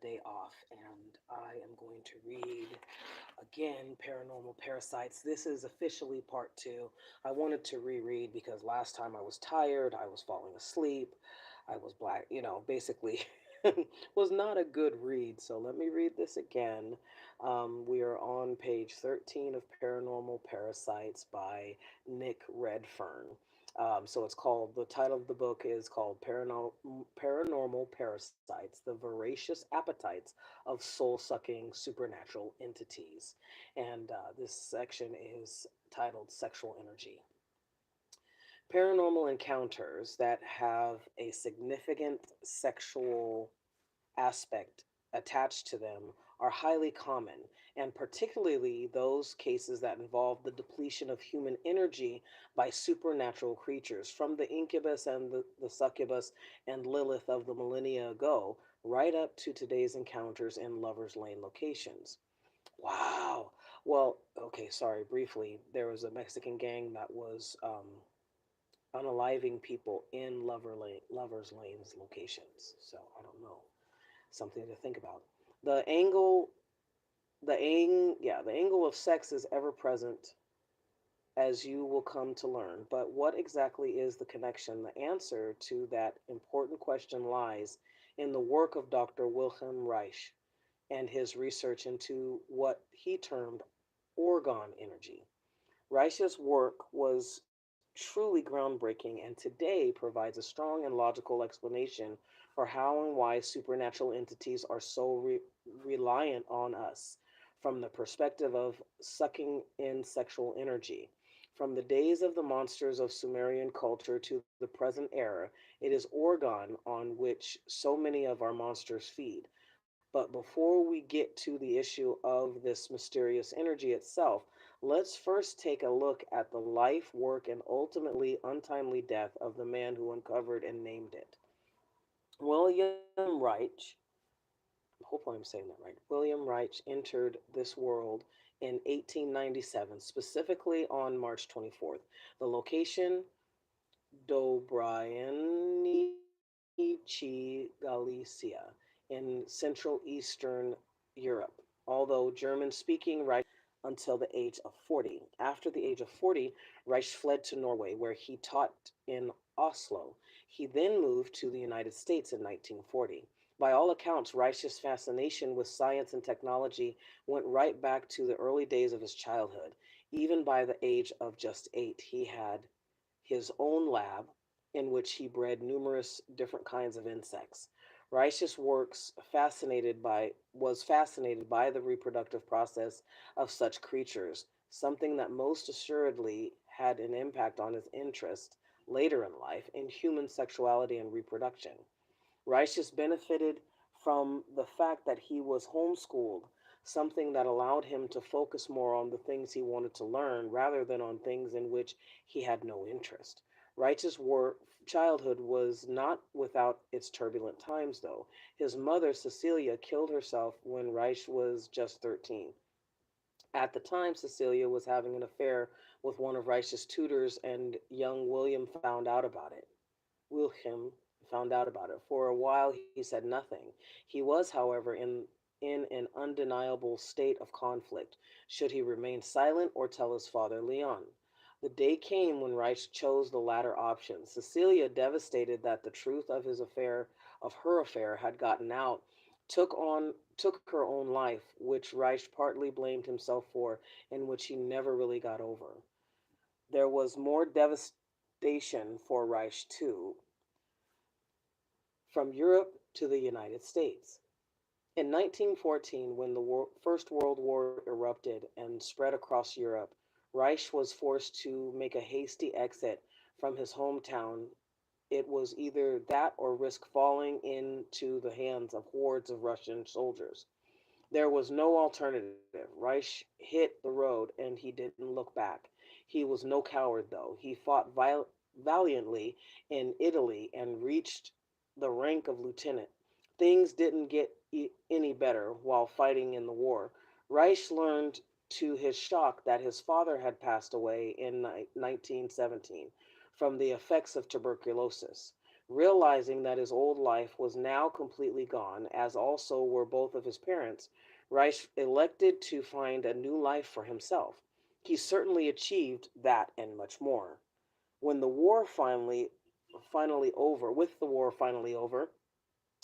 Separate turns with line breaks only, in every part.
day off, and I am going to read again Paranormal Parasites. This is officially part two. I wanted to reread because last time I was tired, I was falling asleep, I was black, basically. Was not a good read. So let me read this again. We are on page 13 of Paranormal Parasites by Nick Redfern. So it's called, the title of the book is called Paranormal Parasites, the Voracious Appetites of Soul Sucking Supernatural Entities. And this section is titled Sexual Energy. Paranormal encounters that have a significant sexual aspect attached to them are highly common, and particularly those cases that involve the depletion of human energy by supernatural creatures, from the incubus and the succubus and Lilith of the millennia ago, right up to today's encounters in Lover's Lane locations. Wow. Well, okay, sorry, briefly, there was a Mexican gang that was unaliving people in Lover's Lane's locations. So I don't know, something to think about. The angle, the angle of sex is ever present, as you will come to learn. But what exactly is the connection? The answer to that important question lies in the work of Dr. Wilhelm Reich and his research into what he termed orgone energy. Reich's work was truly groundbreaking and today provides a strong and logical explanation for how and why supernatural entities are so reliant on us from the perspective of sucking in sexual energy. From the days of the monsters of Sumerian culture to the present era, it is orgone on which so many of our monsters feed. But before we get to the issue of this mysterious energy itself, let's first take a look at the life, work, and ultimately untimely death of the man who uncovered and named it. William Reich, hopefully I'm saying that right, William Reich entered this world in 1897, specifically on March 24th. The location, Dobranici, Galicia, in Central Eastern Europe. Although German speaking, Reich until the age of 40. After the age of 40, Reich fled to Norway, where he taught in Oslo. He then moved to the United States in 1940. By all accounts, Reich's fascination with science and technology went right back to the early days of his childhood. Even by the age of just 8, he had his own lab in which he bred numerous different kinds of insects. Reich's works was fascinated by the reproductive process of such creatures, something that most assuredly had an impact on his interest later in life in human sexuality and reproduction. Reich's benefited from the fact that he was homeschooled, something that allowed him to focus more on the things he wanted to learn rather than on things in which he had no interest. Reich's childhood was not without its turbulent times, though. His mother, Cecilia, killed herself when Reich was just 13. At the time, Cecilia was having an affair with one of Reich's tutors, and young William found out about it. Wilhelm found out about it. For a while, he said nothing. He was, however, in an undeniable state of conflict. Should he remain silent or tell his father, Leon? The day came when Reich chose the latter option. Cecilia, devastated that the truth of her affair had gotten out, took her own life, which Reich partly blamed himself for, and which he never really got over. There was more devastation for Reich too, from Europe to the United States. In 1914, when the First World War erupted and spread across Europe, Reich was forced to make a hasty exit from his hometown. It was either that or risk falling into the hands of hordes of Russian soldiers. There was no alternative. Reich hit the road and he didn't look back. He was no coward, though. He fought valiantly in Italy and reached the rank of lieutenant. Things didn't get any better while fighting in the war. Reich learned to his shock that his father had passed away in 1917 from the effects of tuberculosis. Realizing that his old life was now completely gone, as also were both of his parents, Reich elected to find a new life for himself. He certainly achieved that and much more. When the war finally over, with the war finally over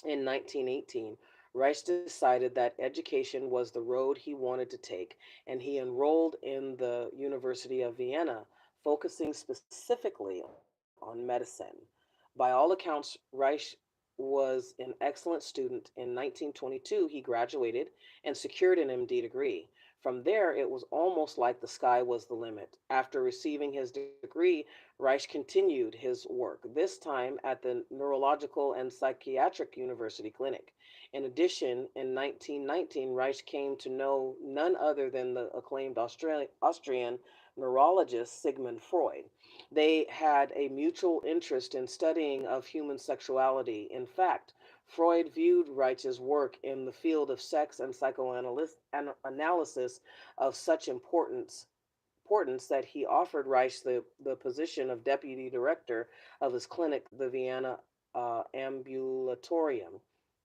in 1918, Reich decided that education was the road he wanted to take, and he enrolled in the University of Vienna, focusing specifically on medicine. By all accounts, Reich was an excellent student. In 1922, he graduated and secured an MD degree. From there, it was almost like the sky was the limit. After receiving his degree, Reich continued his work, this time at the Neurological and Psychiatric University Clinic. In addition, in 1919, Reich came to know none other than the acclaimed Austrian neurologist Sigmund Freud. They had a mutual interest in studying of human sexuality. In fact, Freud viewed Reich's work in the field of sex and psychoanalysis of such importance that he offered Reich the position of deputy director of his clinic, the Vienna Ambulatorium.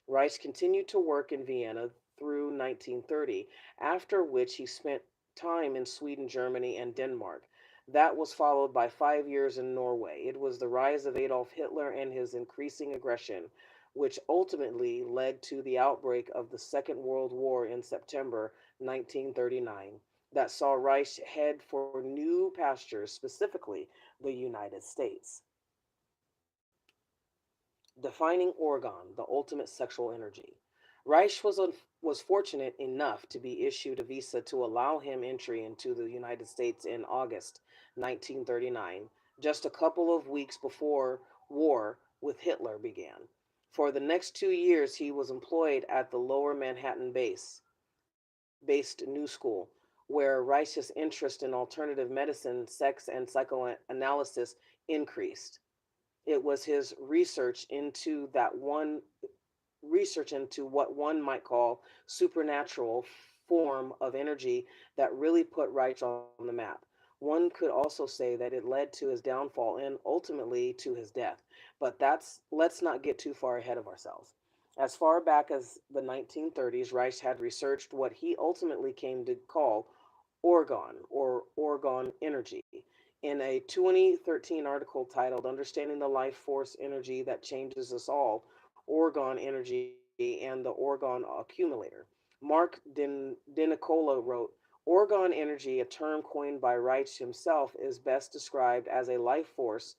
Reich continued to work in Vienna through 1930, after which he spent time in Sweden, Germany, and Denmark. That was followed by 5 years in Norway. It was the rise of Adolf Hitler and his increasing aggression, which ultimately led to the outbreak of the Second World War in September 1939, that saw Reich head for new pastures, specifically the United States. Defining Orgon, the ultimate sexual energy. Reich was fortunate enough to be issued a visa to allow him entry into the United States in August 1939, just a couple of weeks before war with Hitler began. For the next 2 years, he was employed at the Lower Manhattan based New School, where Reich's interest in alternative medicine, sex, and psychoanalysis increased. It was his research into what one might call supernatural form of energy that really put Reich on the map. One could also say that it led to his downfall and ultimately to his death. But let's not get too far ahead of ourselves. As far back as the 1930s, Reich had researched what he ultimately came to call orgone or orgone energy. In a 2013 article titled Understanding the Life Force Energy That Changes Us All, Orgone Energy and the Orgone Accumulator. Denicola wrote, Orgone energy, a term coined by Reich himself, is best described as a life force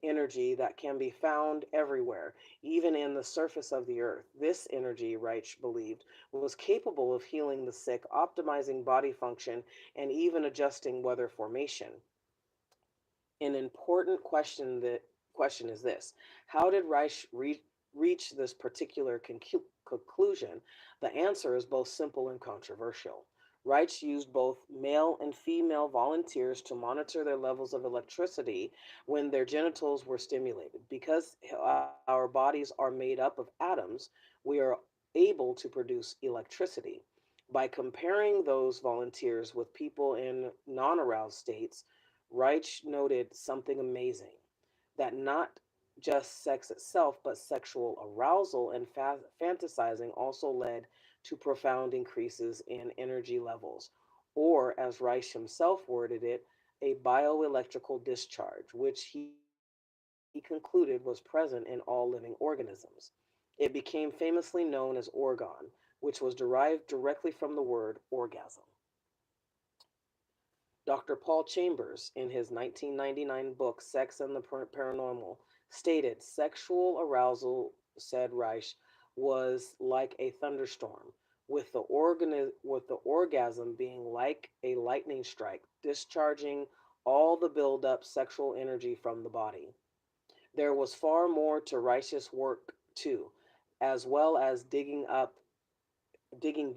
energy that can be found everywhere, even in the surface of the earth. This energy, Reich believed, was capable of healing the sick, optimizing body function, and even adjusting weather formation. An important question is this: how did Reich reach this particular conclusion? The answer is both simple and controversial. Reich used both male and female volunteers to monitor their levels of electricity when their genitals were stimulated. Because our bodies are made up of atoms, we are able to produce electricity. By comparing those volunteers with people in non aroused states, Reich noted something amazing, that not just sex itself, but sexual arousal and fantasizing also led to profound increases in energy levels, or as Reich himself worded it, a bioelectrical discharge, which he concluded was present in all living organisms. It became famously known as orgone, which was derived directly from the word orgasm. Dr. Paul Chambers, in his 1999 book Sex and the Paranormal, stated sexual arousal, said Reich, was like a thunderstorm, with the orgasm being like a lightning strike, discharging all the build-up sexual energy from the body. There was far more to Reich's work, too, as well as digging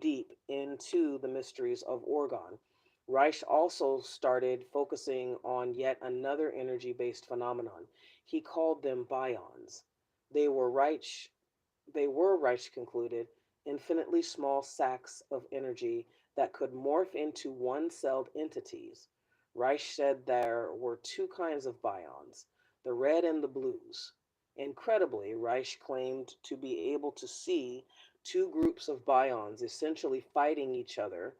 deep into the mysteries of orgone. Reich also started focusing on yet another energy based phenomenon. He called them bions. They were Reich, Reich concluded, infinitely small sacs of energy that could morph into one celled entities. Reich said there were two kinds of bions, the red and the blues. Incredibly, Reich claimed to be able to see two groups of bions essentially fighting each other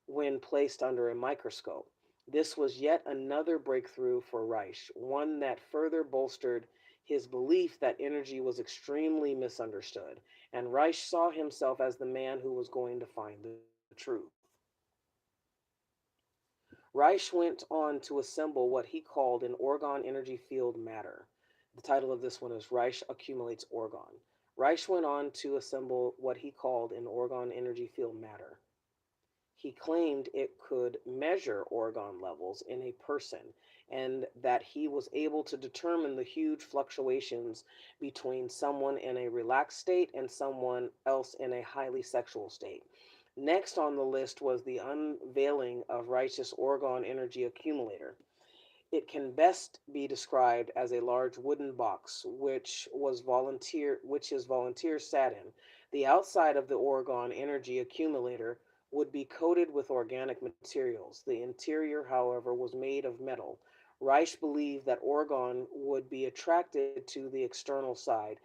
when placed under a microscope. This was yet another breakthrough for Reich, one that further bolstered his belief that energy was extremely misunderstood, and Reich saw himself as the man who was going to find the truth. Reich went on to assemble what he called an orgone energy field matter. The title of this one is Reich Accumulates Orgone. Reich went on to assemble what he called an orgone energy field matter. He claimed it could measure orgone levels in a person and that he was able to determine the huge fluctuations between someone in a relaxed state and someone else in a highly sexual state. Next on the list was the unveiling of Reich's orgone energy accumulator. It can best be described as a large wooden box which his volunteers sat in. The outside of the Oregon energy accumulator would be coated with organic materials. The interior, however, was made of metal. Reich believed that Oregon would be attracted to the external side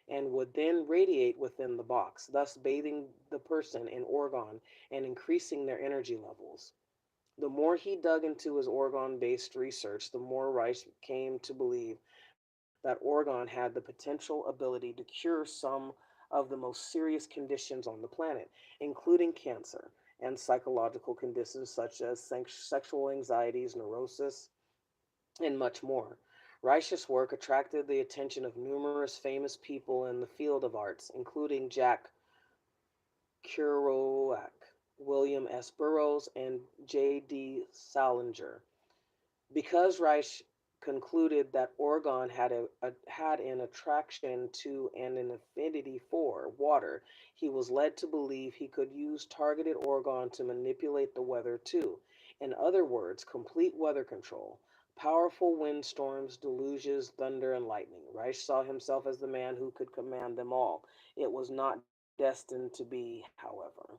and would then radiate within the box, thus bathing the person in Oregon and increasing their energy levels. The more he dug into his Oregon based research, the more Rice came to believe that Oregon had the potential ability to cure some of the most serious conditions on the planet, including cancer and psychological conditions such as sexual anxieties, neurosis, and much more. Reich's work attracted the attention of numerous famous people in the field of arts, including Jack Kerouac, William S. Burroughs, and J.D. Salinger. Because Reich concluded that Orgon had an attraction to and an affinity for water, he was led to believe he could use targeted Orgon to manipulate the weather too. In other words, complete weather control. Powerful windstorms, deluges, thunder, and lightning. Reich saw himself as the man who could command them all. It was not destined to be, however.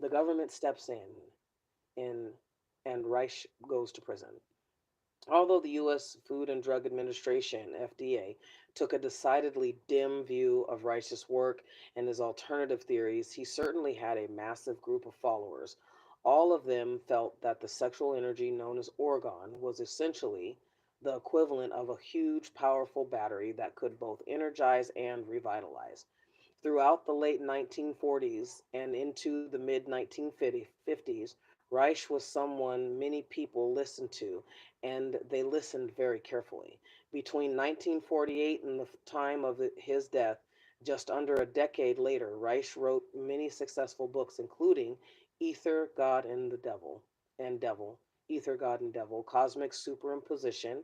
The government steps in and Reich goes to prison. Although the U.S. Food and Drug Administration, FDA, took a decidedly dim view of Reich's work and his alternative theories, he certainly had a massive group of followers. All of them felt that the sexual energy known as orgon was essentially the equivalent of a huge, powerful battery that could both energize and revitalize. Throughout the late 1940s and into the mid 1950s, Reich was someone many people listened to, and they listened very carefully. Between 1948 and the time of his death, just under a decade later, Reich wrote many successful books, including Ether, God, and Devil, Ether, God, and Devil, Cosmic Superimposition,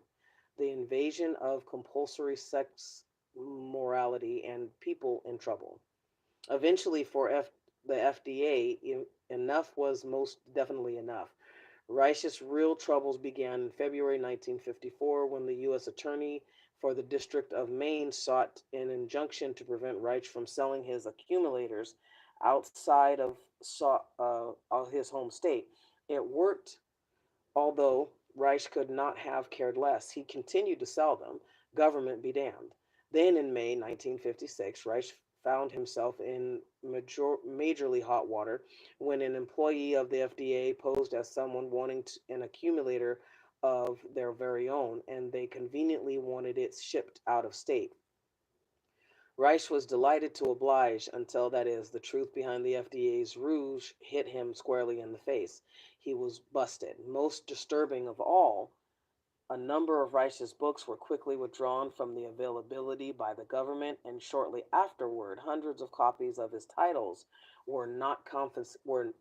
The Invasion of Compulsory Sex Morality, and People in Trouble. Eventually, the FDA, enough was most definitely enough. Reich's real troubles began in February 1954 when the U.S. Attorney for the District of Maine sought an injunction to prevent Reich from selling his accumulators outside of his home state. It worked, although Reich could not have cared less. He continued to sell them. Government be damned. Then in May 1956, Reich found himself in majorly hot water when an employee of the FDA posed as someone wanting an accumulator of their very own, and they conveniently wanted it shipped out of state. Reich was delighted to oblige until, that is, the truth behind the FDA's rouge hit him squarely in the face. He was busted. Most disturbing of all, a number of Reich's books were quickly withdrawn from the availability by the government, and shortly afterward, hundreds of copies of his titles were not were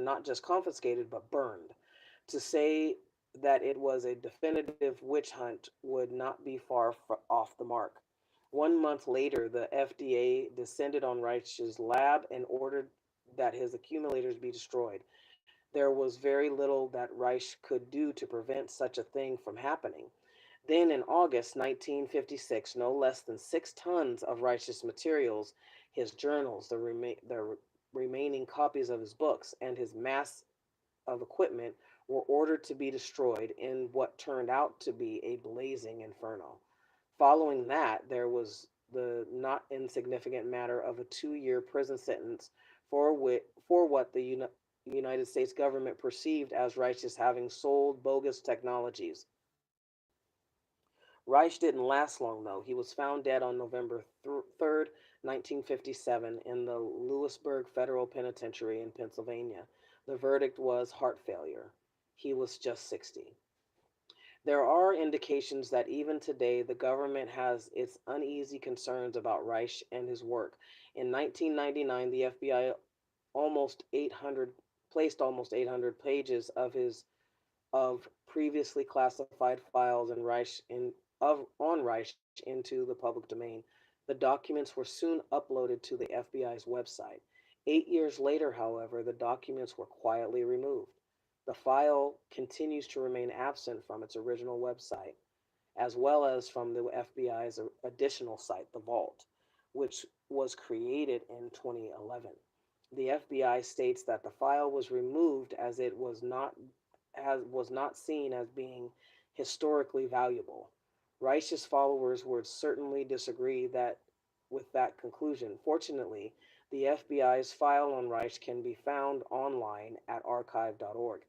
not just confiscated but burned. To say that it was a definitive witch hunt would not be far off the mark. 1 month later, the FDA descended on Reich's lab and ordered that his accumulators be destroyed. There was very little that Reich could do to prevent such a thing from happening. Then in August 1956, no less than 6 tons of Reich's materials, his journals, the remaining copies of his books, and his mass of equipment were ordered to be destroyed in what turned out to be a blazing inferno. Following that, there was the not insignificant matter of a 2-year prison sentence for what the United States government perceived as Reich as having sold bogus technologies. Reich didn't last long, though. He was found dead on November 3rd, 1957, in the Lewisburg Federal Penitentiary in Pennsylvania. The verdict was heart failure. He was just 60. There are indications that even today the government has its uneasy concerns about Reich and his work. In 1999, the FBI almost 800 placed almost 800 pages of previously classified files in Reich on Reich into the public domain. The documents were soon uploaded to the FBI's website. 8 years later, however, the documents were quietly removed. The file continues to remain absent from its original website, as well as from the FBI's additional site, the Vault, which was created in 2011. The FBI states that the file was removed as it was not seen as being historically valuable. Reich's followers would certainly disagree with that conclusion. Fortunately, the FBI's file on Reich can be found online at archive.org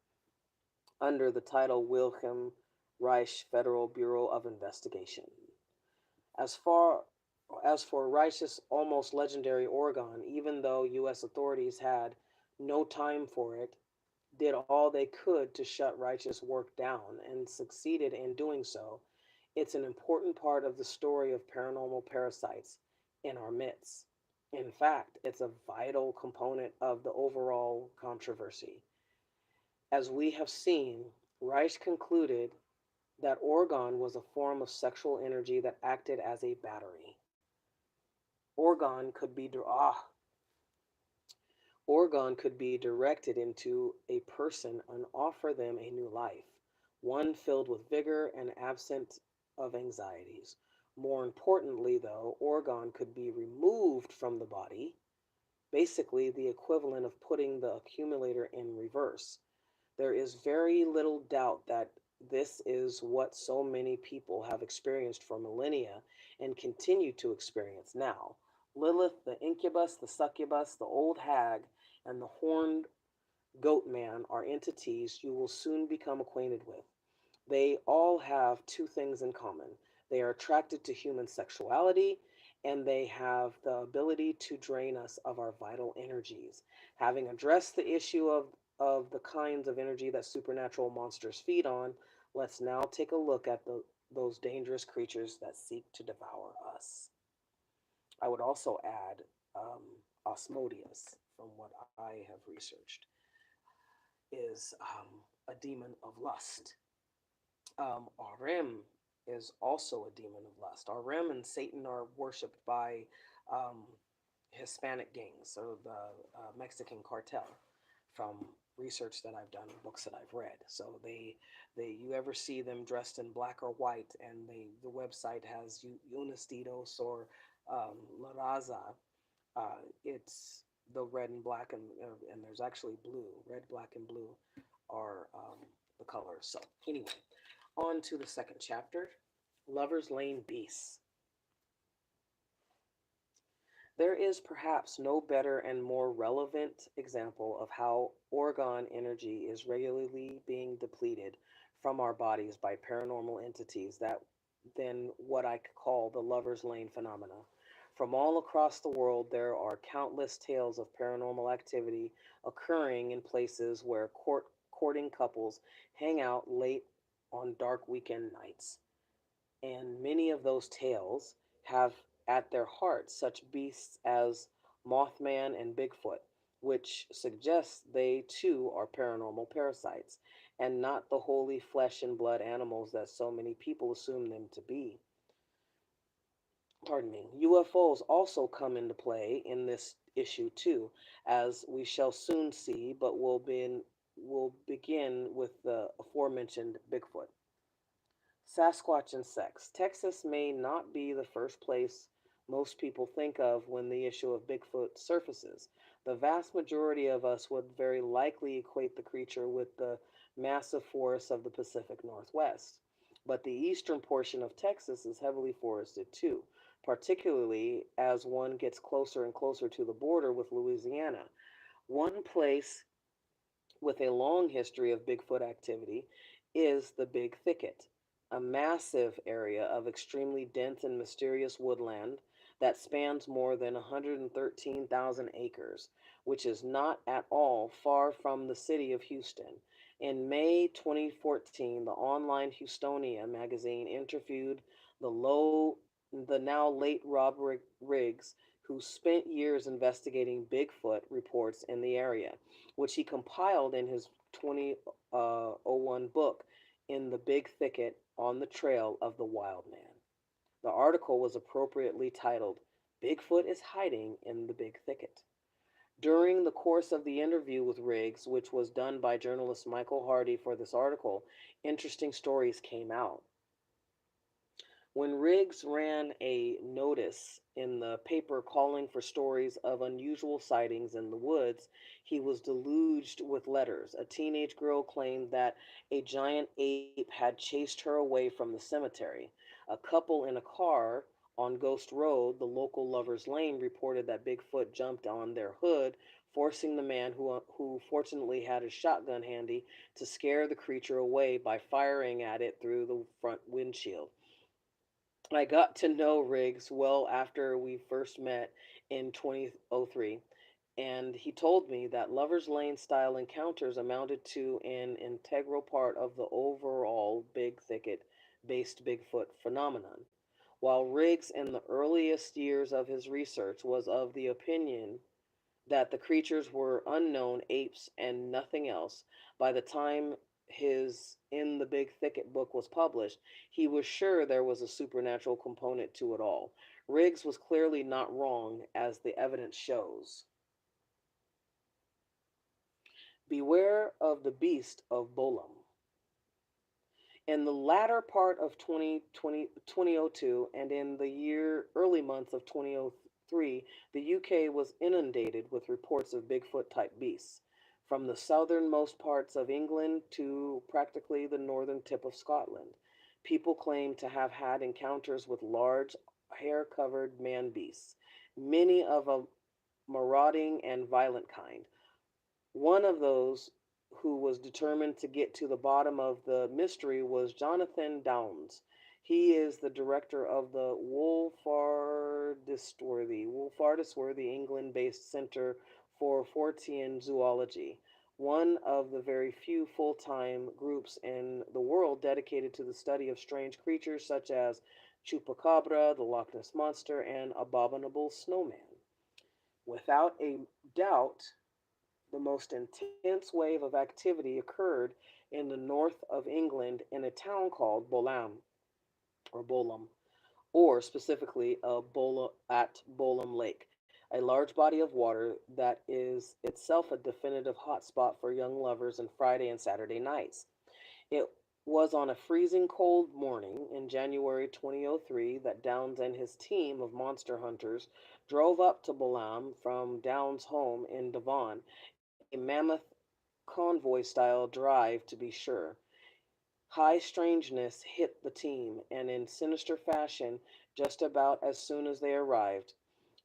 under the title Wilhelm Reich Federal Bureau of Investigation. As far as for Reich's almost legendary organ, even though U.S. authorities had no time for it, did all they could to shut Reich's work down and succeeded in doing so, it's an important part of the story of paranormal parasites in our midst. In fact, it's a vital component of the overall controversy. As we have seen, Reich concluded that organ was a form of sexual energy that acted as a battery. Organ could be Organ could be directed into a person and offer them a new life, one filled with vigor and absent of anxieties. More importantly, though, organ could be removed from the body, basically the equivalent of putting the accumulator in reverse. There is very little doubt that this is what so many people have experienced for millennia and continue to experience now. Lilith, the incubus, the succubus, the old hag, and the horned goat man are entities you will soon become acquainted with. They all have two things in common. They are attracted to human sexuality, and they have the ability to drain us of our vital energies. Having addressed the issue of the kinds of energy that supernatural monsters feed on, let's now take a look at those dangerous creatures that seek to devour us. I would also add Osmodius, from what I have researched, is a demon of lust. Arim is also a demon of lust. Arim and Satan are worshipped by um, Hispanic gangs, so the Mexican cartel, from research that I've done, books that I've read. So you ever see them dressed in black or white, and the website has Unistidos or La Raza. It's the red and black, and there's actually blue. Red, black, and blue are the colors. So anyway, on to the second chapter, Lover's Lane Beasts. There is perhaps no better and more relevant example of how organ energy is regularly being depleted from our bodies by paranormal entities than what I could call the lover's lane phenomena. From all across the world, there are countless tales of paranormal activity occurring in places where courting couples hang out late on dark weekend nights. And many of those tales have at their heart such beasts as Mothman and Bigfoot, which suggests they too are paranormal parasites, and not the holy flesh and blood animals that so many people assume them to be. Pardon me. UFOs also come into play in this issue too, as we shall soon see, but will begin with the aforementioned Bigfoot. Sasquatch and sex. Texas may not be the first place most people think of when the issue of Bigfoot surfaces. The vast majority of us would very likely equate the creature with the massive forests of the Pacific Northwest. But the eastern portion of Texas is heavily forested too, particularly as one gets closer and closer to the border with Louisiana. One place with a long history of Bigfoot activity is the Big Thicket, a massive area of extremely dense and mysterious woodland that spans more than 113,000 acres, which is not at all far from the city of Houston. In May 2014, the online Houstonia magazine interviewed the the now late Rob Riggs, who spent years investigating Bigfoot reports in the area, which he compiled in his 2001 book, In the Big Thicket on the Trail of the Wild Man. The article was appropriately titled, Bigfoot is Hiding in the Big Thicket. During the course of the interview with Riggs, which was done by journalist Michael Hardy for this article, interesting stories came out. When Riggs ran a notice in the paper calling for stories of unusual sightings in the woods, he was deluged with letters. A teenage girl claimed that a giant ape had chased her away from the cemetery. A couple in a car on Ghost Road, the local Lover's Lane, reported that Bigfoot jumped on their hood, forcing the man who fortunately had his shotgun handy to scare the creature away by firing at it through the front windshield. I got to know Riggs well after we first met in 2003, and he told me that Lover's Lane style encounters amounted to an integral part of the overall Big Thicket based Bigfoot phenomenon. While Riggs, in the earliest years of his research, was of the opinion that the creatures were unknown apes and nothing else. By the time his In the Big Thicket book was published, he was sure there was a supernatural component to it all. Riggs was clearly not wrong, as the evidence shows. Beware of the beast of Bolaam. In the latter part of 2002 and in the early months of 2003, the UK was inundated with reports of Bigfoot type beasts. From the southernmost parts of England to practically the northern tip of Scotland, people claim to have had encounters with large, hair covered man beasts, many of a marauding and violent kind. One of those who was determined to get to the bottom of the mystery was Jonathan Downes. He is the director of the Wolfardisworthy England-based Centre for Fortean Zoology, one of the very few full-time groups in the world dedicated to the study of strange creatures such as Chupacabra, the Loch Ness Monster, and Abominable Snowman. Without a doubt, the most intense wave of activity occurred in the north of England in a town called Bolam, or specifically at Bolam Lake, a large body of water that is itself a definitive hotspot for young lovers in Friday and Saturday nights. It was on a freezing cold morning in January 2003 that Downs and his team of monster hunters drove up to Bolam from Downs' home in Devon, a mammoth convoy style drive to be sure. High strangeness hit the team, and in sinister fashion, just about as soon as they arrived.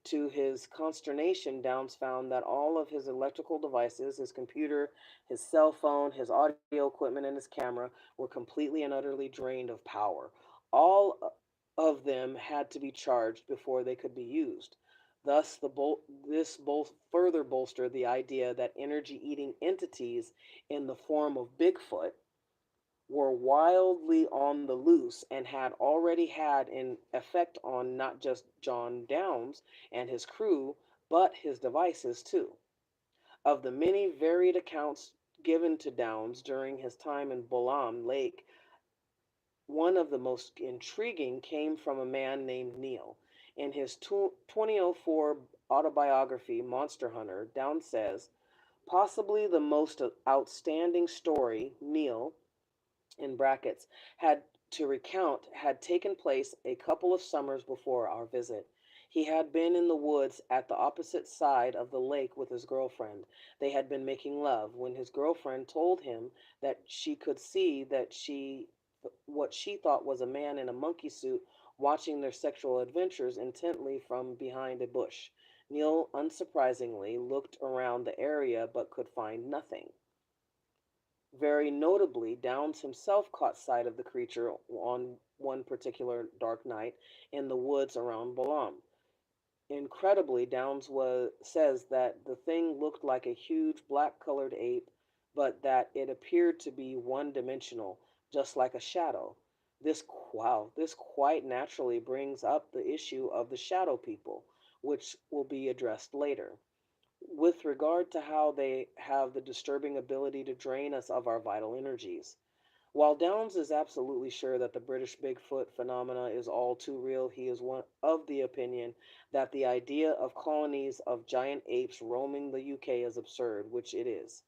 To his consternation, Downs found that all of his electrical devices, his computer, his cell phone, his audio equipment, and his camera, were completely and utterly drained of power. All of them had to be charged before they could be used. Thus, this both further bolstered the idea that energy eating entities in the form of Bigfoot were wildly on the loose and had already had an effect on not just John Downs and his crew, but his devices too. Of the many varied accounts given to Downs during his time in Bolam Lake, one of the most intriguing came from a man named Neil. In his 2004 autobiography, Monster Hunter, Downs says, possibly the most outstanding story Neil, in brackets, had to recount had taken place a couple of summers before our visit. He had been in the woods at the opposite side of the lake with his girlfriend. They had been making love when his girlfriend told him that she could see that she what she thought was a man in a monkey suit watching their sexual adventures intently from behind a bush. Neil, unsurprisingly, looked around the area but could find nothing. Very notably, Downs himself caught sight of the creature on one particular dark night in the woods around Balaam. Incredibly, says that the thing looked like a huge black colored ape, but that it appeared to be one dimensional, just like a shadow. This quite naturally brings up the issue of the shadow people, which will be addressed later, with regard to how they have the disturbing ability to drain us of our vital energies. While Downs is absolutely sure that the British Bigfoot phenomena is all too real, he is one of the opinion that the idea of colonies of giant apes roaming the UK is absurd, which it is.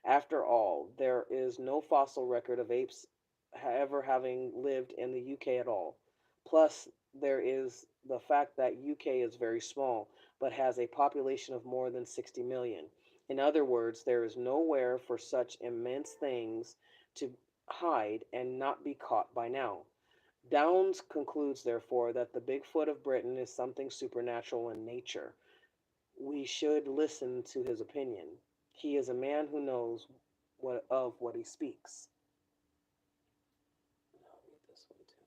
After all, there is no fossil record of apes ever having lived in the UK at all. Plus, there is the fact that UK is very small, but has a population of more than 60 million. In other words, there is nowhere for such immense things to hide and not be caught by now. Downs concludes, therefore, that the Bigfoot of Britain is something supernatural in nature. We should listen to his opinion. He is a man who knows what he speaks. I'll read this one too.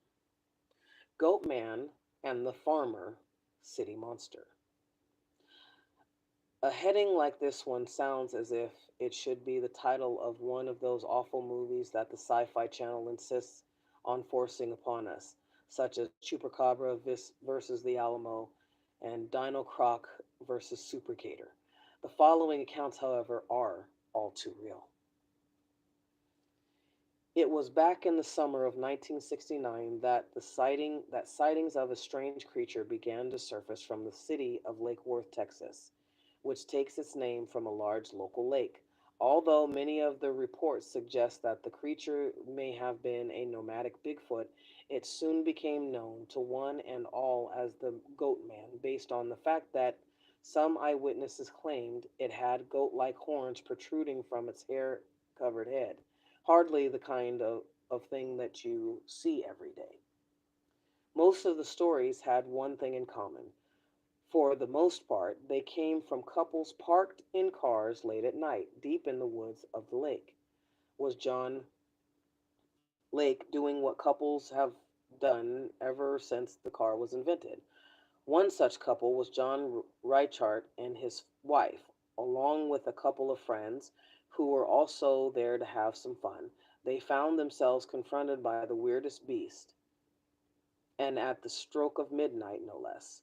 Goatman and the Farmer, City Monster. A heading like this one sounds as if it should be the title of one of those awful movies that the Sci Fi Channel insists on forcing upon us, such as Chupacabra versus the Alamo and Dino Croc versus Super Gator. The following accounts, however, are all too real. It was back in the summer of 1969 that sightings of a strange creature began to surface from the city of Lake Worth, Texas, which takes its name from a large local lake. Although many of the reports suggest that the creature may have been a nomadic Bigfoot, it soon became known to one and all as the Goat Man, based on the fact that some eyewitnesses claimed it had goat like horns protruding from its hair covered head. Hardly the kind of thing that you see every day. Most of the stories had one thing in common. For the most part, they came from couples parked in cars late at night, deep in the woods of the lake. Was John Lake doing what couples have done ever since the car was invented? One such couple was John Reichart and his wife, along with a couple of friends who were also there to have some fun. They found themselves confronted by the weirdest beast, and at the stroke of midnight, no less.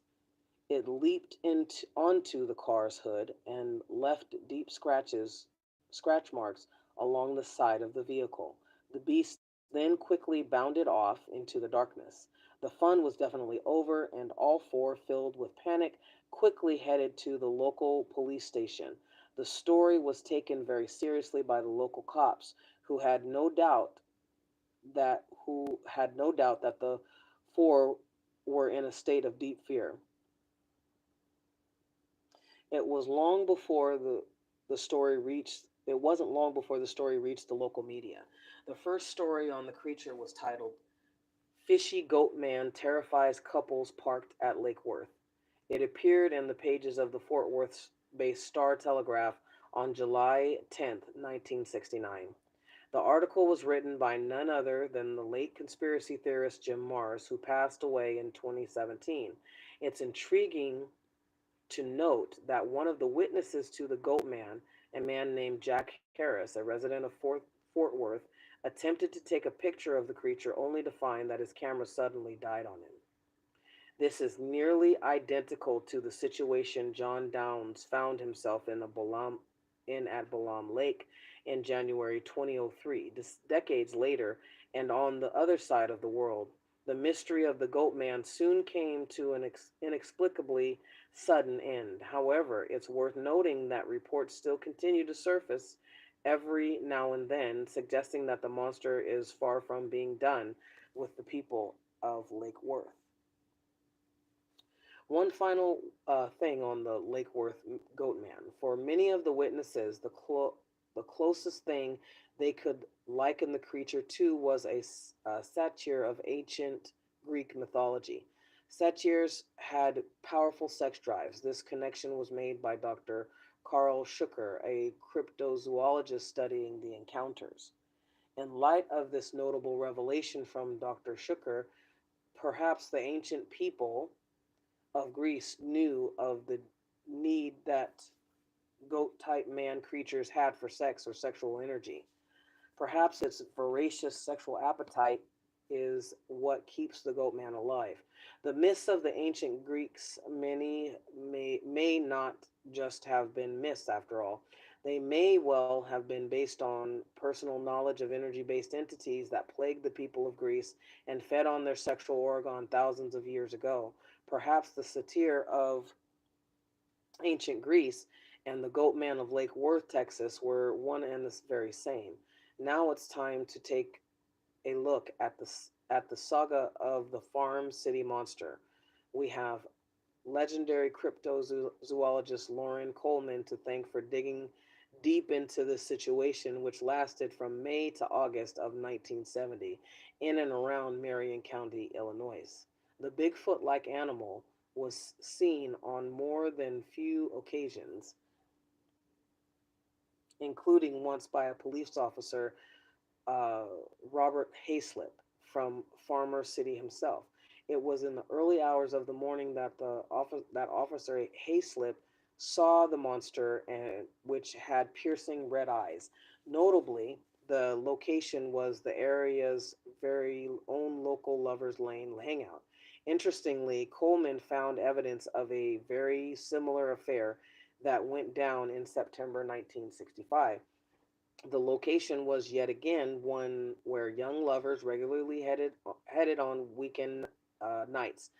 It leaped onto the car's hood and left deep scratch marks along the side of the vehicle. The beast then quickly bounded off into the darkness. The fun was definitely over, and all four, filled with panic, quickly headed to the local police station. The story was taken very seriously by the local cops, who had no doubt that the four were in a state of deep fear. It was long before the story reached it wasn't long before the story reached the local media. The first story on the creature was titled Fishy Goat Man Terrifies Couples Parked at Lake Worth. It appeared in the pages of the Fort Worth based Star Telegraph on July 10th, 1969. The article was written by none other than the late conspiracy theorist Jim Marrs, who passed away in 2017. It's intriguing to note that one of the witnesses to the Goat Man, a man named Jack Harris, a resident of Fort Worth, attempted to take a picture of the creature only to find that his camera suddenly died on him. This is nearly identical to the situation John Downs found himself in at Balam Lake in January 2003, decades later, and on the other side of the world. The mystery of the Goat Man soon came to an inexplicably sudden end. However, it's worth noting that reports still continue to surface every now and then, suggesting that the monster is far from being done with the people of Lake Worth. One final thing on the Lake Worth Goat Man. For many of the witnesses, The closest thing they could liken the creature to was a satyr of ancient Greek mythology. Satyrs had powerful sex drives. This connection was made by Dr. Carl Schucker, a cryptozoologist studying the encounters. In light of this notable revelation from Dr. Schucker, perhaps the ancient people of Greece knew of the need that goat type man creatures had for sex or sexual energy. Perhaps its voracious sexual appetite is what keeps the goat man alive. The myths of the ancient Greeks, many may not just have been myths after all. They may well have been based on personal knowledge of energy based entities that plagued the people of Greece and fed on their sexual organ thousands of years ago. Perhaps the satyr of ancient Greece and the goat man of Lake Worth, Texas were one and the very same. Now it's time to take a look at the saga of the Farm City Monster. We have legendary cryptozoologist Lauren Coleman to thank for digging deep into this situation, which lasted from May to August of 1970 in and around Marion County, Illinois. The Bigfoot like animal was seen on more than few occasions, including once by a police officer, uh, Robert Hayslip from Farmer City himself. It was in the early hours of the morning that that officer Hayslip saw the monster, and which had piercing red eyes. Notably, the location was the area's very own local lovers lane hangout. Interestingly, Coleman found evidence of a very similar affair that went down in September 1965. The location was yet again one where young lovers regularly headed on weekend nights.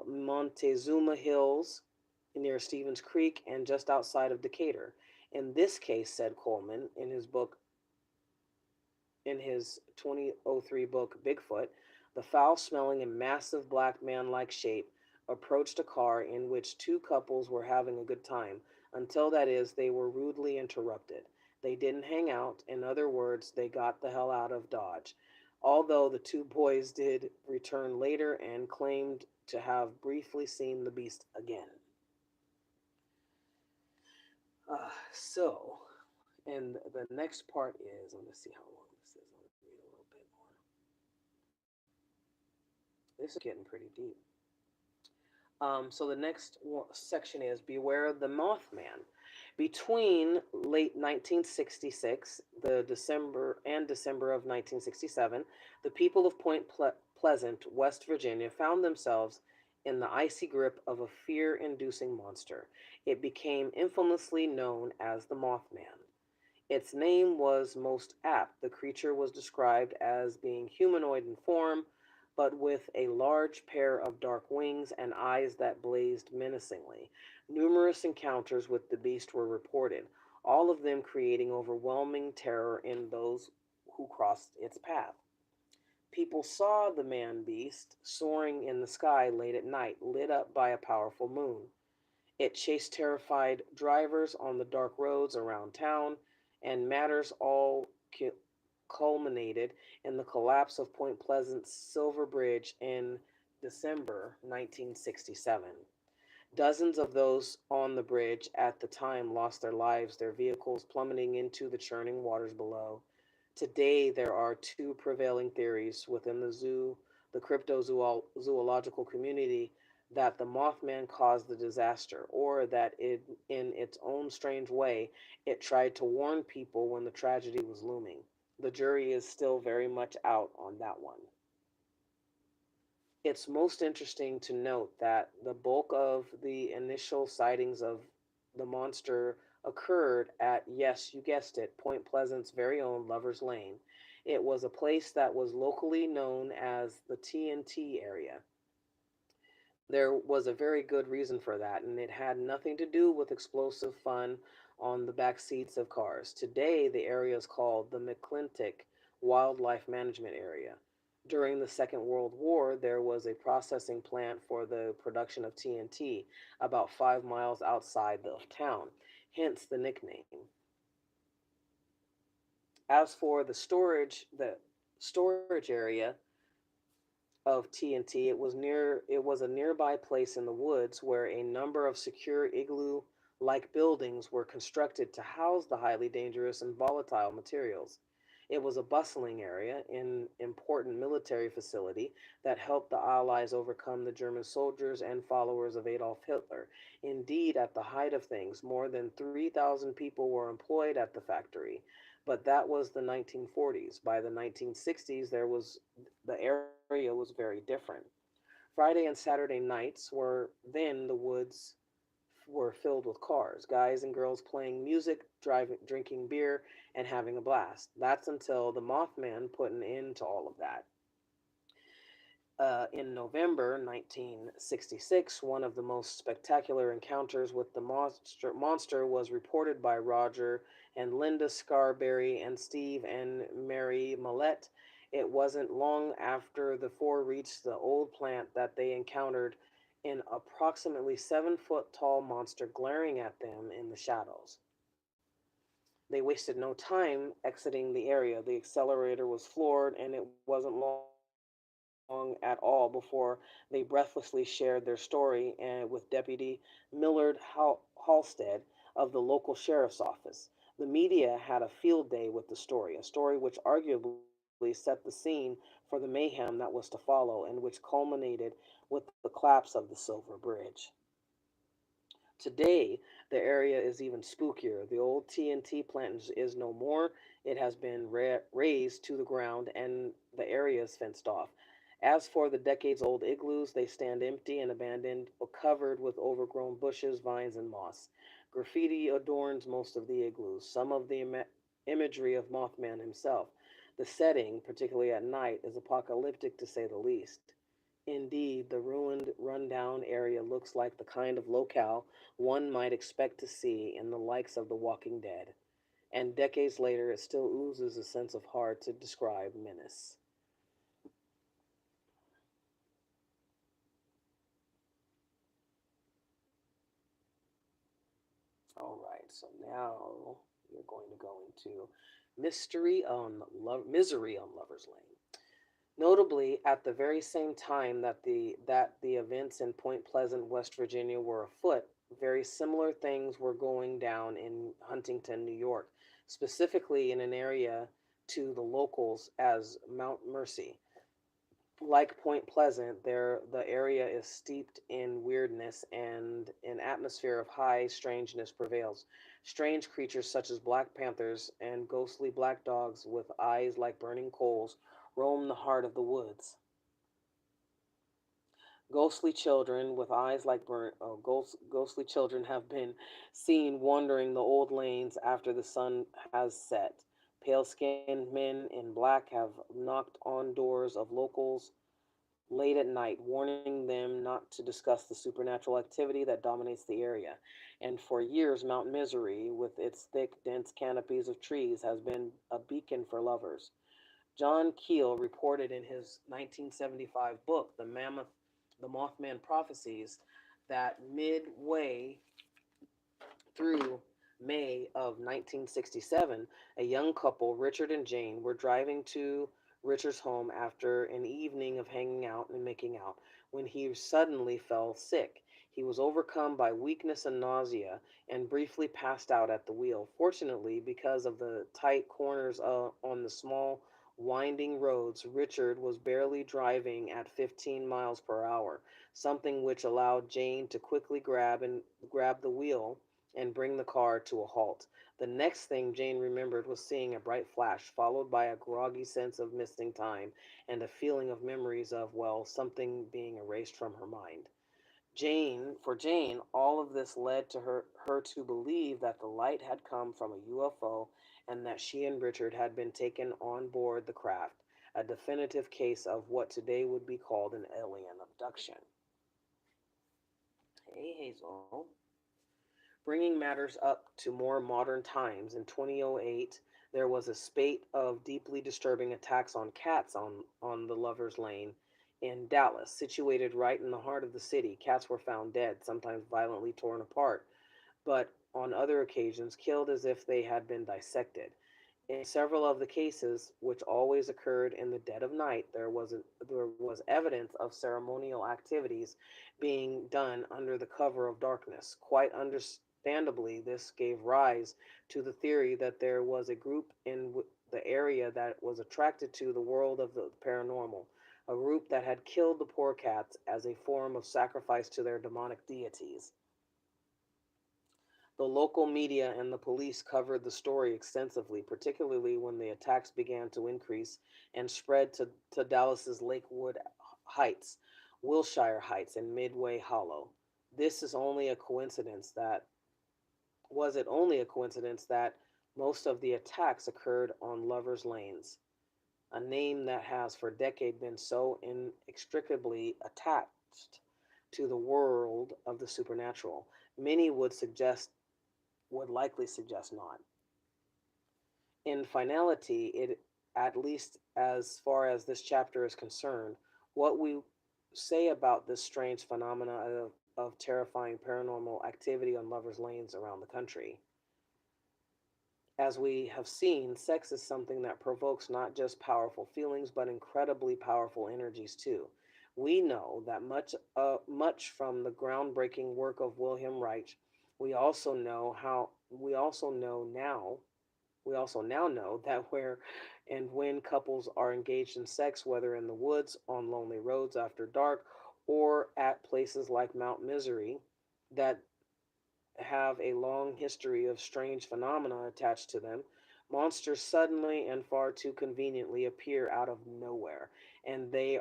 Montezuma Hills near Stevens Creek and just outside of Decatur. In this case, said Coleman in his 2003 book Bigfoot, the foul smelling and massive black man like shape approached a car in which two couples were having a good time, until that is, they were rudely interrupted. They didn't hang out, in other words, they got the hell out of Dodge. Although the two boys did return later and claimed to have briefly seen the beast again. So, and the next part is, let me see how long this is. Let me read a little bit more. This is getting pretty deep. So the next section is Beware the Mothman. Between late 1966, the December of 1967, the people of Point Pleasant, West Virginia, found themselves in the icy grip of a fear-inducing monster. It became infamously known as the Mothman. Its name was most apt. The creature was described as being humanoid in form, but with a large pair of dark wings and eyes that blazed menacingly. Numerous encounters with the beast were reported, all of them creating overwhelming terror in those who crossed its path. People saw the man beast soaring in the sky late at night, lit up by a powerful moon. It chased terrified drivers on the dark roads around town, and matters all culminated in the collapse of Point Pleasant's Silver Bridge in December 1967. Dozens of those on the bridge at the time lost their lives, their vehicles plummeting into the churning waters below. Today, there are two prevailing theories within the cryptozoological community, that the Mothman caused the disaster, or that in its own strange way, it tried to warn people when the tragedy was looming. The jury is still very much out on that one. It's most interesting to note that the bulk of the initial sightings of the monster occurred at, yes, you guessed it, Point Pleasant's very own Lover's Lane. It was a place that was locally known as the TNT area. There was a very good reason for that, and it had nothing to do with explosive fun on the back seats of cars. Today, the area is called the McClintic Wildlife Management Area. During the Second World War, there was a processing plant for the production of TNT about 5 miles outside of town, hence the nickname. As for the storage area of TNT, it was a nearby place in the woods where a number of secure igloo-like buildings were constructed to house the highly dangerous and volatile materials. It was a bustling area, an important military facility that helped the Allies overcome the German soldiers and followers of Adolf Hitler. Indeed, at the height of things, more than 3,000 people were employed at the factory. But that was the 1940s. By the 1960s, the area was very different. Friday and Saturday nights were then the woods were filled with cars, guys and girls playing music, driving, drinking beer, and having a blast. That's until the Mothman put an end to all of that. In November 1966, one of the most spectacular encounters with the monster was reported by Roger and Linda Scarberry and Steve and Mary Millette. It wasn't long after the four reached the old plant that they encountered an approximately 7 foot tall monster glaring at them in the shadows. They wasted no time exiting the area. The accelerator was floored, and it wasn't long at all before they breathlessly shared their story with Deputy Halstead of the local sheriff's office. The media had a field day with a story which arguably set the scene for the mayhem that was to follow and which culminated with the collapse of the Silver Bridge. Today, the area is even spookier. The old TNT plant is no more. It has been razed to the ground and the area is fenced off. As for the decades old igloos, they stand empty and abandoned, covered with overgrown bushes, vines, and moss. Graffiti adorns most of the igloos, some of the imagery of Mothman himself. The setting, particularly at night, is apocalyptic to say the least. Indeed, the ruined, run-down area looks like the kind of locale one might expect to see in the likes of The Walking Dead, and decades later it still oozes a sense of hard to describe menace. All right, so now we're going to go into misery on Lover's Lane. Notably, at the very same time that the events in Point Pleasant, West Virginia were afoot, very similar things were going down in Huntington, New York, specifically in an area to the locals as Mount Mercy. Like Point Pleasant, the area is steeped in weirdness and an atmosphere of high strangeness prevails. Strange creatures such as black panthers and ghostly black dogs with eyes like burning coals roam the heart of the woods. Ghostly children have been seen wandering the old lanes after the sun has set. Pale skinned men in black have knocked on doors of locals late at night, warning them not to discuss the supernatural activity that dominates the area. And for years, Mount Misery, with its thick, dense canopies of trees, has been a beacon for lovers. John Keel reported in his 1975 book, The Mothman Prophecies, that midway through May of 1967, a young couple, Richard and Jane, were driving to Richard's home after an evening of hanging out and making out when he suddenly fell sick. He was overcome by weakness and nausea and briefly passed out at the wheel. Fortunately, because of the tight corners on the small, winding roads, Richard was barely driving at 15 miles per hour, something which allowed Jane to quickly grab the wheel and bring the car to a halt. The next thing Jane remembered was seeing a bright flash, followed by a groggy sense of missing time and a feeling of memories of, well, something being erased from her mind. For Jane, all of this led to her to believe that the light had come from a UFO and that she and Richard had been taken on board the craft, a definitive case of what today would be called an alien abduction. Hey, Hazel. Bringing matters up to more modern times, in 2008, there was a spate of deeply disturbing attacks on cats on the Lover's Lane in Dallas. Situated right in the heart of the city, cats were found dead, sometimes violently torn apart, but on other occasions killed as if they had been dissected. In several of the cases, which always occurred in the dead of night, there was evidence of ceremonial activities being done under the cover of darkness. Quite understandably, this gave rise to the theory that there was a group in the area that was attracted to the world of the paranormal, a group that had killed the poor cats as a form of sacrifice to their demonic deities. The local media and the police covered the story extensively, particularly when the attacks began to increase and spread to Dallas's Lakewood Heights, Wilshire Heights, and Midway Hollow. This is only a coincidence that Was it only a coincidence that most of the attacks occurred on Lovers Lanes, a name that has for decades been so inextricably attached to the world of the supernatural? Many would likely suggest not. In finality, it at least as far as this chapter is concerned, what we say about this strange phenomena of terrifying paranormal activity on lovers' lanes around the country. As we have seen, sex is something that provokes not just powerful feelings, but incredibly powerful energies too. We know that much from the groundbreaking work of William Reich. We also know now We also now know that where and when couples are engaged in sex, whether in the woods, on lonely roads after dark, or at places like Mount Misery, that have a long history of strange phenomena attached to them, monsters suddenly and far too conveniently appear out of nowhere, and they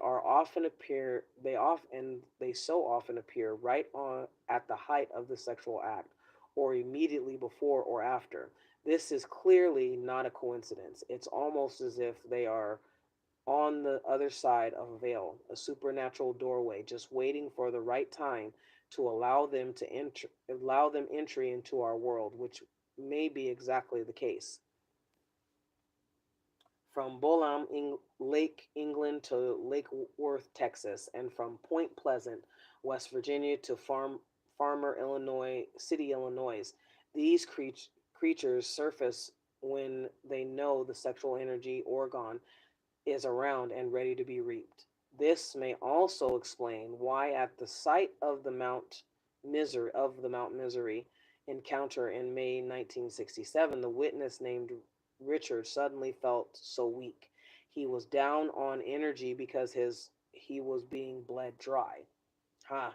so often appear right on at the height of the sexual act, or immediately before or after. This is clearly not a coincidence. It's almost as if they are on the other side of a veil, a supernatural doorway, just waiting for the right time to allow them entry into our world, which may be exactly the case. From Lake England to Lake Worth, Texas, and from Point Pleasant, West Virginia to Farmer, Illinois, City, Illinois, these creatures surface when they know the sexual energy organ is around and ready to be reaped. This may also explain why at the site of the Mount Misery encounter in May 1967, the witness named Richard suddenly felt so weak. He was down on energy because his he was being bled dry. Huh.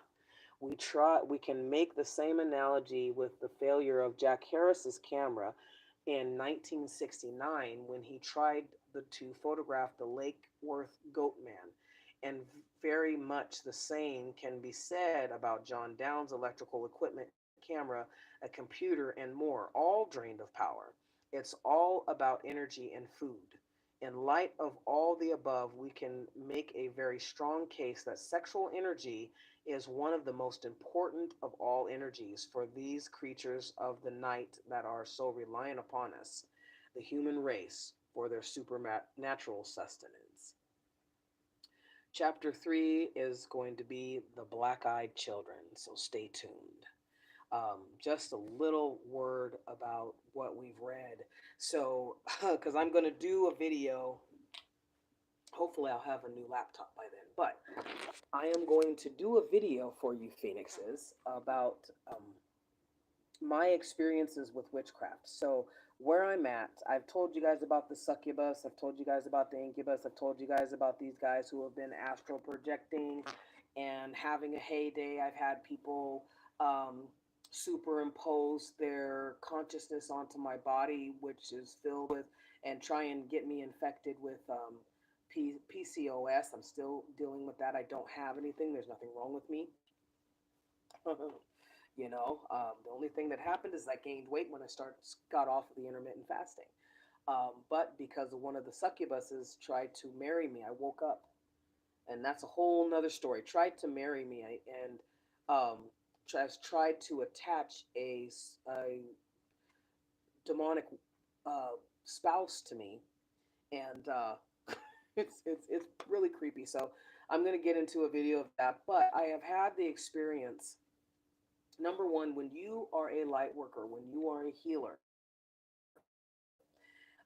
We can make the same analogy with the failure of Jack Harris's camera in 1969 when he tried to photograph the Lake Worth goat man. And very much the same can be said about John Downes' electrical equipment, camera, a computer, and more, all drained of power. It's all about energy and food. In light of all the above, we can make a very strong case that sexual energy is one of the most important of all energies for these creatures of the night that are so reliant upon us, the human race, for their supernatural sustenance. Chapter 3 is going to be the black eyed children, so stay tuned. Just a little word about what we've read. So, because I'm going to do a video, hopefully, I'll have a new laptop by then, but I am going to do a video for you Phoenixes about my experiences with witchcraft. So, where I'm at, I've told you guys about the succubus, I've told you guys about the incubus, I've told you guys about these guys who have been astral projecting and having a heyday. I've had people superimpose their consciousness onto my body, which is filled with, and try and get me infected with PCOS. I'm still dealing with that. I don't have anything, there's nothing wrong with me. The only thing that happened is I gained weight when got off of the intermittent fasting. But because one of the succubuses tried to marry me, I woke up, and that's a whole nother story. Tried to marry me and has tried to attach a demonic spouse to me, and it's really creepy. So I'm gonna get into a video of that, but I have had the experience. Number one, when you are a light worker, when you are a healer,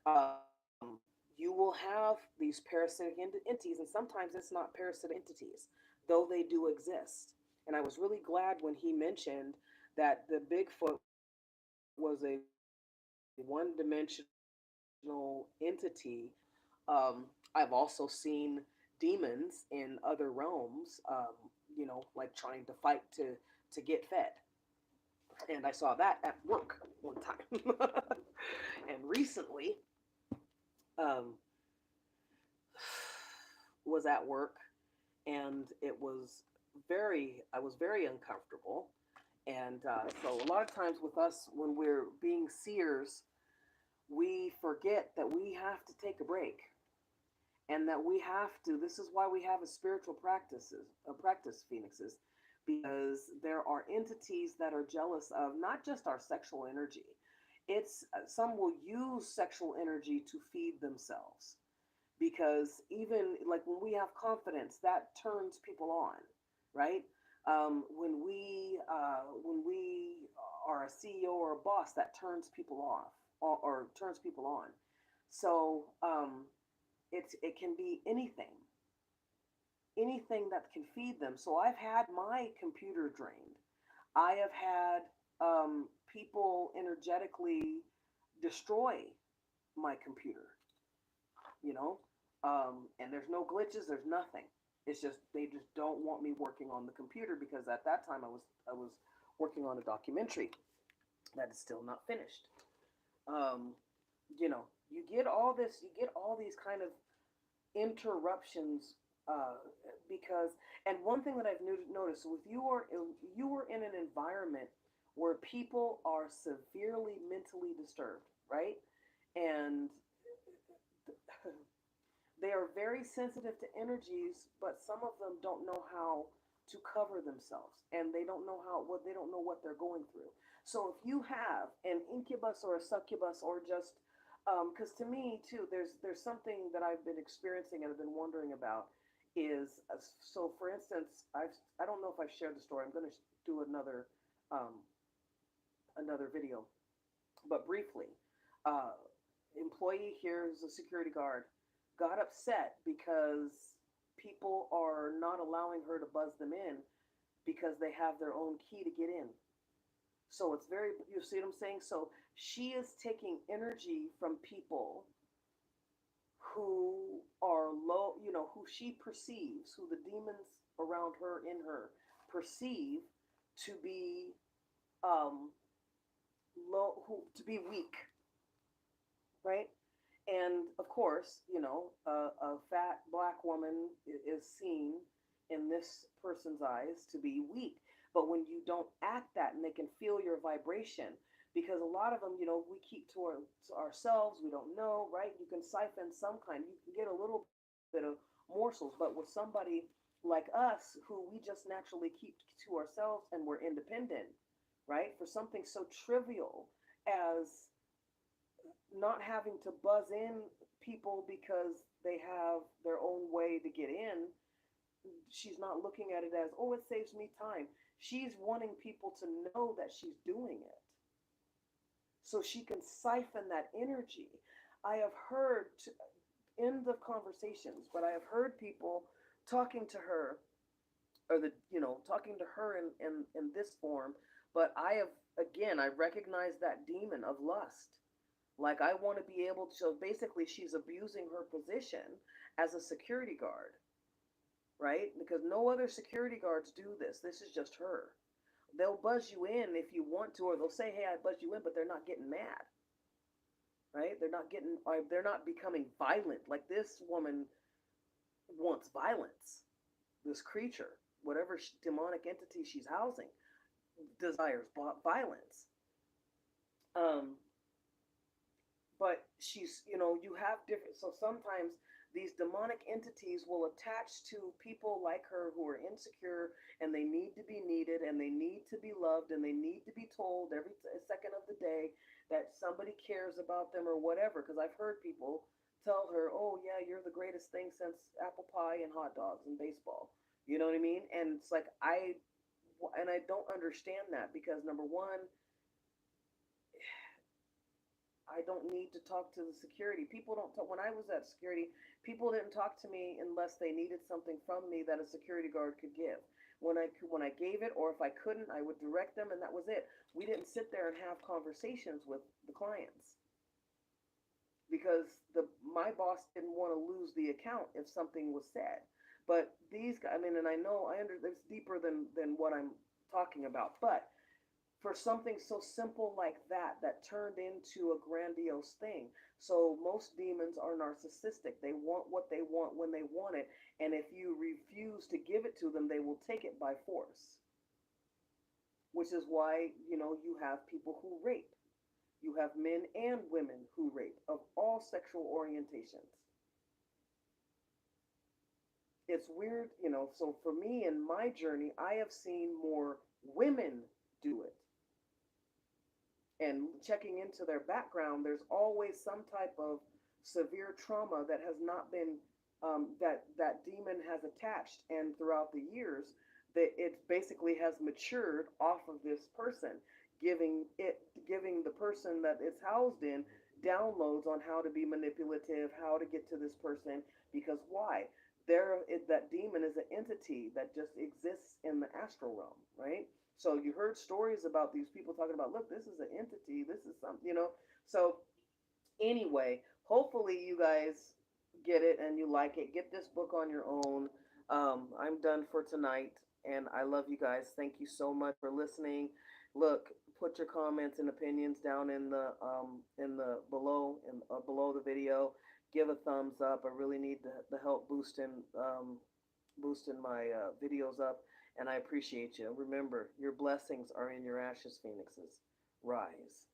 um, you will have these parasitic entities, and sometimes it's not parasitic entities, though they do exist. And I was really glad when he mentioned that the Bigfoot was a one-dimensional entity. I've also seen demons in other realms, like trying to fight to get fed. And I saw that at work one time. And recently, um, was at work, and I was very uncomfortable. And so a lot of times with us, when we're being seers, we forget that we have to take a break, and that we have to. This is why we have a practice, phoenixes, because there are entities that are jealous of not just our sexual energy. It's some will use sexual energy to feed themselves, because even like when we have confidence, that turns people on, right? When we are a CEO or a boss, that turns people off, or turns people on. So it can be anything that can feed them. So I've had my computer drained. I have had people energetically destroy my computer, you know, and there's no glitches, there's nothing. It's just they just don't want me working on the computer, because at that time I was working on a documentary that is still not finished. Um, you get all these kind of interruptions, uh, because, and one thing that I've noticed with you are in an environment where people are severely mentally disturbed, right? And they are very sensitive to energies, but some of them don't know how to cover themselves, and they don't know what they're going through. So if you have an incubus or a succubus, or just because to me too, there's something that I've been experiencing and I've been wondering about is, so for instance, I don't know if I've shared the story. I'm going to do um, another video, but briefly, uh, employee here who's a security guard got upset because people are not allowing her to buzz them in because they have their own key to get in. So it's very, you see what I'm saying? So she is taking energy from people who are low, who she perceives, who the demons around her, in her, perceive to be um, to be weak, right? And of course, a fat black woman is seen in this person's eyes to be weak. But when you don't act that, and they can feel your vibration, because a lot of them, we keep to ourselves, we don't know, right? You can siphon some kind, you can get a little bit of morsels, but with somebody like us, who we just naturally keep to ourselves and we're independent, right? For something so trivial as not having to buzz in people because they have their own way to get in, she's not looking at it as, oh, it saves me time. She's wanting people to know that she's doing it so she can siphon that energy. I have heard, end of conversations, but I have heard people talking to her, or talking to her in this form, but I have, again, I recognize that demon of lust. Like, I want to be able to, so basically she's abusing her position as a security guard, right? Because no other security guards do this. This is just her. They'll buzz you in if you want to, or they'll say, "Hey, I buzzed you in," but they're not getting mad, right? They're not becoming violent. Like, this woman wants violence. This creature, whatever demonic entity she's housing, desires violence. Um, but you have different, so sometimes these demonic entities will attach to people like her who are insecure, and they need to be needed, and they need to be loved, and they need to be told every second of the day that somebody cares about them or whatever. Because I've heard people tell her, oh yeah, you're the greatest thing since apple pie and hot dogs and baseball, you know what I mean? And it's like, I don't understand that, because number one,
I don't need to talk to the security. People don't talk. When I was at security, people didn't talk to me unless they needed something from me that a security guard could give. When I gave it, or if I couldn't, I would direct them, and that was it. We didn't sit there and have conversations with the clients because the my boss didn't want to lose the account if something was said. But these guys, I mean, and I know I under it's deeper than what I'm talking about, but for something so simple like that that turned into a grandiose thing. So most demons are narcissistic. They want what they want when they want it, and if you refuse to give it to them, they will take it by force. Which is why, you have people who rape. You have men and women who rape of all sexual orientations. It's weird, so for me in my journey, I have seen more women do it. And checking into their background, there's always some type of severe trauma that has not been that demon has attached, and throughout the years, that it basically has matured off of this person, giving the person that it's housed in downloads on how to be manipulative, how to get to this person, because why? That demon is an entity that just exists in the astral realm, right? So you heard stories about these people talking about, look, this is an entity, this is something. So anyway, hopefully you guys get it and you like it. Get this book on your own. I'm done for tonight, and I love you guys. Thank you so much for listening. Look, put your comments and opinions down in the below the video. Give a thumbs up. I really need the help boosting my videos up, and I appreciate you. Remember, your blessings are in your ashes, phoenixes. Rise.